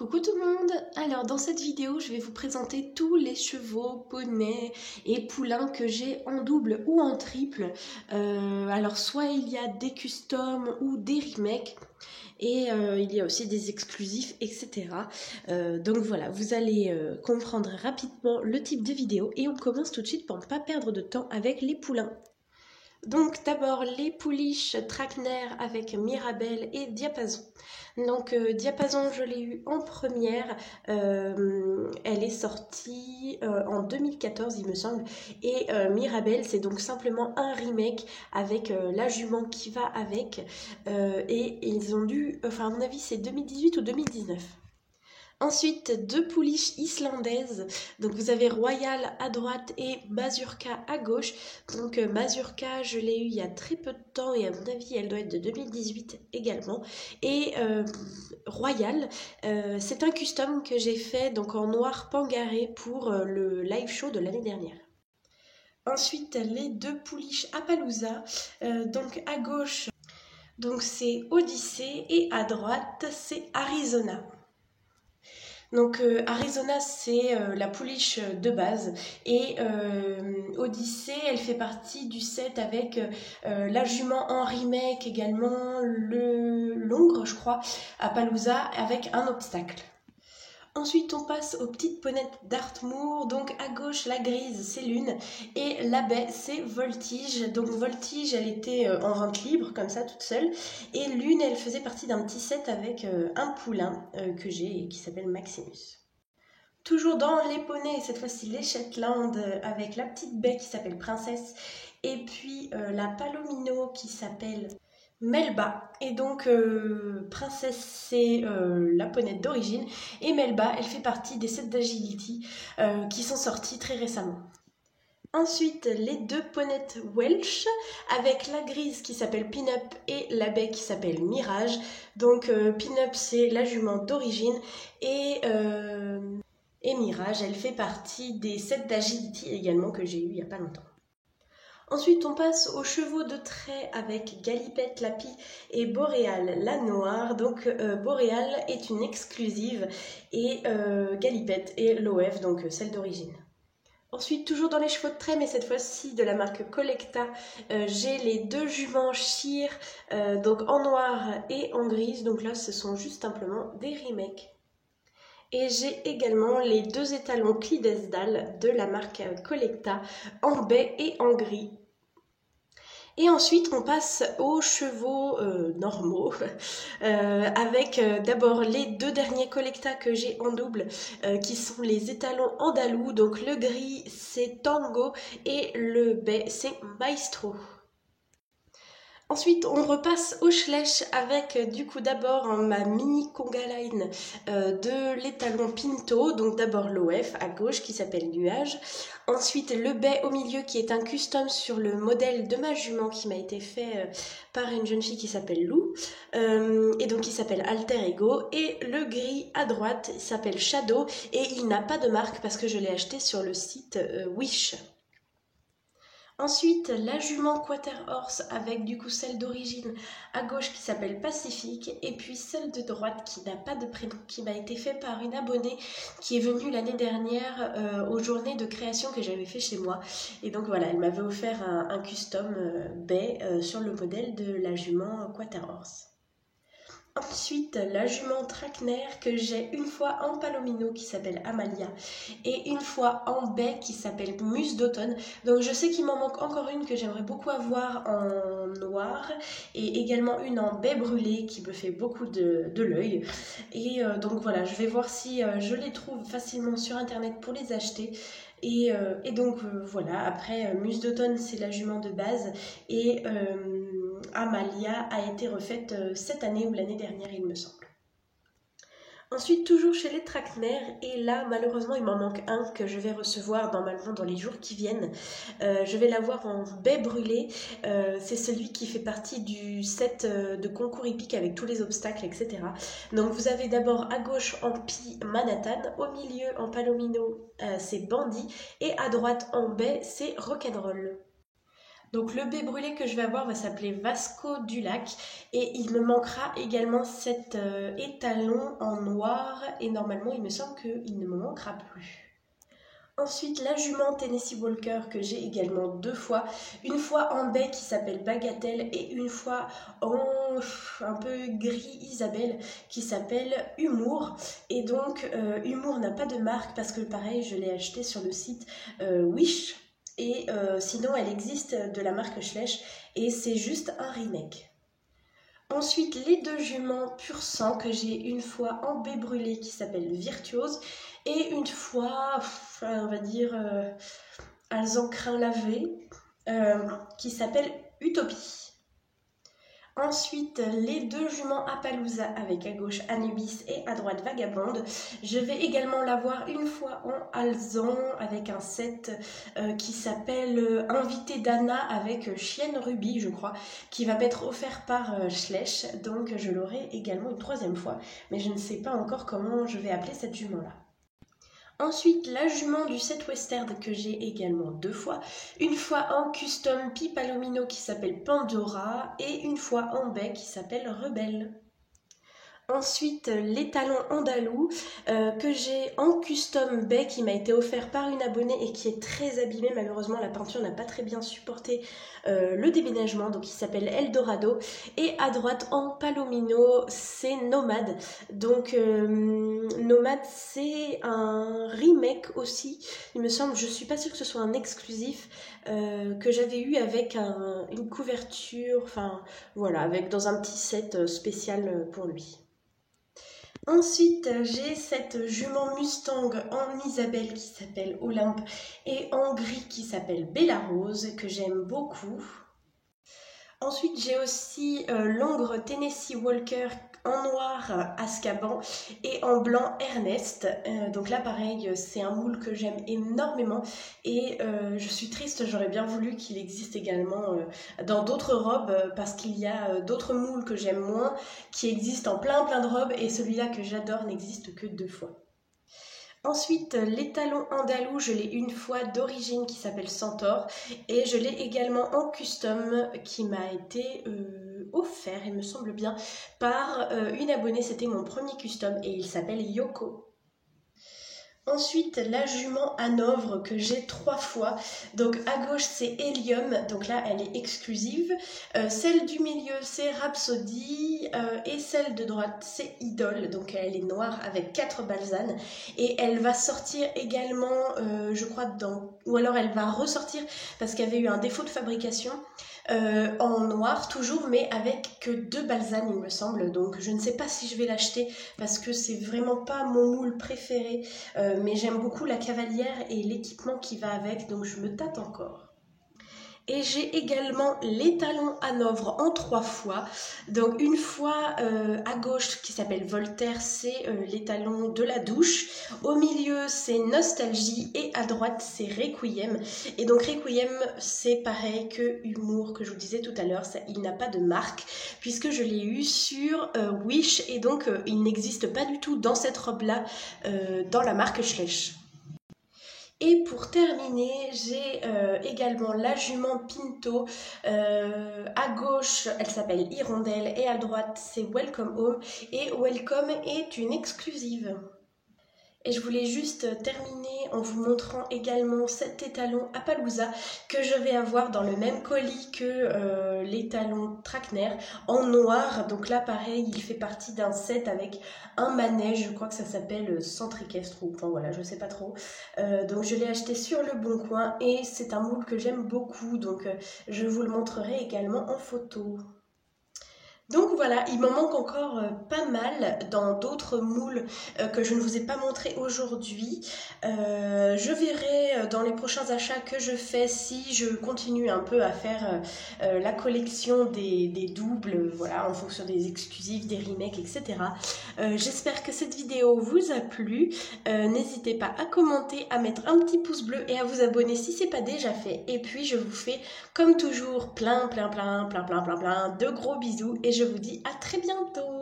Coucou tout le monde! Alors dans cette vidéo je vais vous présenter tous les chevaux, poneys et poulains que j'ai en double ou en triple. Alors soit il y a des customs ou des remakes et il y a aussi des exclusifs, etc. Donc voilà, vous allez comprendre rapidement le type de vidéo et on commence tout de suite pour ne pas perdre de temps avec les poulains. Donc d'abord les pouliches Trakehner avec Mirabelle et Diapason. Donc Diapason je l'ai eu en première, elle est sortie en 2014 il me semble, et Mirabelle c'est donc simplement un remake avec la jument qui va avec, et ils ont dû, enfin à mon avis c'est 2018 ou 2019. Ensuite, deux pouliches islandaises. Donc vous avez Royal à droite et Mazurka à gauche. Donc Mazurka, je l'ai eu il y a très peu de temps et à mon avis, elle doit être de 2018 également. Et Royal, c'est un custom que j'ai fait donc en noir pangaré pour le live show de l'année dernière. Ensuite, les deux pouliches Appaloosa. Donc à gauche, donc c'est Odyssée et à droite, c'est Arizona. Donc Arizona c'est la pouliche de base et Odyssée elle fait partie du set avec la jument en remake également, le l'ongre je crois, Appaloosa avec un obstacle. Ensuite, on passe aux petites ponettes d'Artmoor. Donc, à gauche, la grise, c'est Lune. Et la baie, c'est Voltige. Donc, Voltige, elle était en vente libre, comme ça, toute seule. Et Lune, elle faisait partie d'un petit set avec un poulain que j'ai et qui s'appelle Maximus. Toujours dans les poneys, cette fois-ci les Shetland, avec la petite baie qui s'appelle Princesse. Et puis, la Palomino qui s'appelle Melba. Et donc Princesse c'est la ponette d'origine et Melba elle fait partie des sets d'agility qui sont sortis très récemment. Ensuite les deux ponettes Welsh avec la grise qui s'appelle Pin-Up et la baie qui s'appelle Mirage. Donc Pin-Up c'est la jument d'origine et Mirage elle fait partie des sets d'agility également que j'ai eu il n'y a pas longtemps. Ensuite, on passe aux chevaux de trait avec Galipette, la pie et Boréal, la noire. Donc, Boréal est une exclusive et Galipette est l'OF, donc celle d'origine. Ensuite, toujours dans les chevaux de trait, mais cette fois-ci de la marque Collecta, j'ai les deux juments Sheer, donc en noir et en grise. Donc là, ce sont juste simplement des remakes. Et j'ai également les deux étalons Clydesdale de la marque Collecta en baie et en gris. Et ensuite, on passe aux chevaux normaux, avec d'abord les deux derniers Collecta que j'ai en double, qui sont les étalons andalous. Donc le gris, c'est Tango et le baie, c'est Maestro. Ensuite, on repasse au Schleich avec du coup d'abord ma mini conga line de l'étalon Pinto, donc d'abord l'OF à gauche qui s'appelle Nuage. Ensuite, le baie au milieu qui est un custom sur le modèle de ma jument qui m'a été fait par une jeune fille qui s'appelle Lou et donc qui s'appelle Alter Ego. Et le gris à droite il s'appelle Shadow et il n'a pas de marque parce que je l'ai acheté sur le site Wish. Ensuite, la jument Quarter Horse avec du coup celle d'origine à gauche qui s'appelle Pacifique et puis celle de droite qui n'a pas de prénom, qui m'a été fait par une abonnée qui est venue l'année dernière aux journées de création que j'avais fait chez moi. Et donc voilà, elle m'avait offert un custom baie sur le modèle de la jument Quarter Horse. Ensuite, la jument Trakehner que j'ai une fois en palomino qui s'appelle Amalia et une fois en baie qui s'appelle Muse d'automne. Donc je sais qu'il m'en manque encore une que j'aimerais beaucoup avoir en noir et également une en baie brûlée qui me fait beaucoup de l'œil. Et donc voilà, je vais voir si je les trouve facilement sur internet pour les acheter. Et donc voilà, après Muse d'automne c'est la jument de base et Amalia a été refaite cette année ou l'année dernière il me semble. Ensuite toujours chez les Trakehner et là malheureusement il m'en manque un que je vais recevoir normalement dans les jours qui viennent. Je vais l'avoir en baie brûlée, c'est celui qui fait partie du set de concours hippique avec tous les obstacles etc. Donc vous avez d'abord à gauche en pie Manhattan, au milieu en palomino c'est Bandit et à droite en baie c'est Rock'n'Roll. Donc le baie brûlé que je vais avoir va s'appeler Vasco du Lac et il me manquera également cet étalon en noir et normalement il me semble qu'il ne me manquera plus. Ensuite, la jument Tennessee Walker que j'ai également 2 fois. Une fois en baie qui s'appelle Bagatelle et une fois en un peu gris Isabelle qui s'appelle Humour. Et donc, Humour n'a pas de marque parce que pareil, je l'ai acheté sur le site Wish. Et sinon, elle existe de la marque Schleich et c'est juste un remake. Ensuite, les 2 juments pur sang que j'ai une fois en baie brûlée qui s'appelle Virtuose et une fois, on va dire, alzancrin lavé qui s'appelle Utopie. Ensuite, les 2 juments Appaloosa avec à gauche Anubis et à droite Vagabonde. Je vais également l'avoir une fois en alezan avec un set qui s'appelle Invité d'Anna avec Chienne Ruby, je crois, qui va m'être offert par Schleich. Donc je l'aurai également une 3e fois, mais je ne sais pas encore comment je vais appeler cette jument-là. Ensuite, la jument du set western que j'ai également 2 fois. Une fois en custom Pi Palomino qui s'appelle Pandora et une fois en baie qui s'appelle Rebelle. Ensuite, l'étalon andalou que j'ai en custom baie qui m'a été offert par une abonnée et qui est très abîmé. Malheureusement, la peinture n'a pas très bien supporté le déménagement, donc il s'appelle Eldorado. Et à droite, en palomino, c'est Nomade. Donc, Nomade, c'est un remake aussi. Il me semble, je suis pas sûre que ce soit un exclusif que j'avais eu avec une couverture, enfin voilà, avec dans un petit set spécial pour lui. Ensuite, j'ai cette jument Mustang en Isabelle qui s'appelle Olympe et en gris qui s'appelle Bella Rose, que j'aime beaucoup. Ensuite, j'ai aussi l'ongre Tennessee Walker en noir Azkaban et en blanc Ernest. Donc là, pareil, c'est un moule que j'aime énormément et je suis triste, j'aurais bien voulu qu'il existe également dans d'autres robes parce qu'il y a d'autres moules que j'aime moins qui existent en plein de robes et celui-là que j'adore n'existe que 2 fois. Ensuite, l'étalon andalou, je l'ai une fois d'origine qui s'appelle Centaure et je l'ai également en custom qui m'a été offert, il me semble bien, par une abonnée. C'était mon premier custom et il s'appelle Yoko. Ensuite, la jument Hanovre que j'ai 3 fois. Donc à gauche c'est Helium, donc là elle est exclusive. Celle du milieu c'est Rhapsody et celle de droite c'est Idole, donc elle est noire avec 4 balsanes. Et elle va sortir également, je crois, ou alors elle va ressortir parce qu'il y avait eu un défaut de fabrication. En noir toujours, mais avec que 2 balsanes il me semble, donc je ne sais pas si je vais l'acheter parce que c'est vraiment pas mon moule préféré, mais j'aime beaucoup la cavalière et l'équipement qui va avec, donc je me tâte encore. Et j'ai également l'étalon Hanovre en 3 fois. Donc une fois à gauche qui s'appelle Voltaire, c'est l'étalon de la douche. Au milieu c'est Nostalgie et à droite c'est Requiem. Et donc Requiem c'est pareil que Humour que je vous disais tout à l'heure, il n'a pas de marque puisque je l'ai eu sur Wish et donc il n'existe pas du tout dans cette robe là dans la marque Schleich. Et pour terminer, j'ai également la jument Pinto. À gauche, elle s'appelle Hirondelle et à droite, c'est Welcome Home. Et Welcome est une exclusive. Et je voulais juste terminer en vous montrant également cet étalon Appaloosa que je vais avoir dans le même colis que l'étalon Trakehner en noir. Donc là pareil, il fait partie d'un set avec un manège, je crois que ça s'appelle Centre équestre ou enfin voilà, je sais pas trop. Donc je l'ai acheté sur le Bon Coin et c'est un moule que j'aime beaucoup, donc je vous le montrerai également en photo. Donc voilà, il m'en manque encore pas mal dans d'autres moules que je ne vous ai pas montré aujourd'hui. Je verrai dans les prochains achats que je fais si je continue un peu à faire la collection des doubles, voilà, en fonction des exclusifs, des remakes, etc. J'espère que cette vidéo vous a plu. N'hésitez pas à commenter, à mettre un petit pouce bleu et à vous abonner si ce n'est pas déjà fait. Et puis je vous fais comme toujours plein de gros bisous et je vous dis à très bientôt.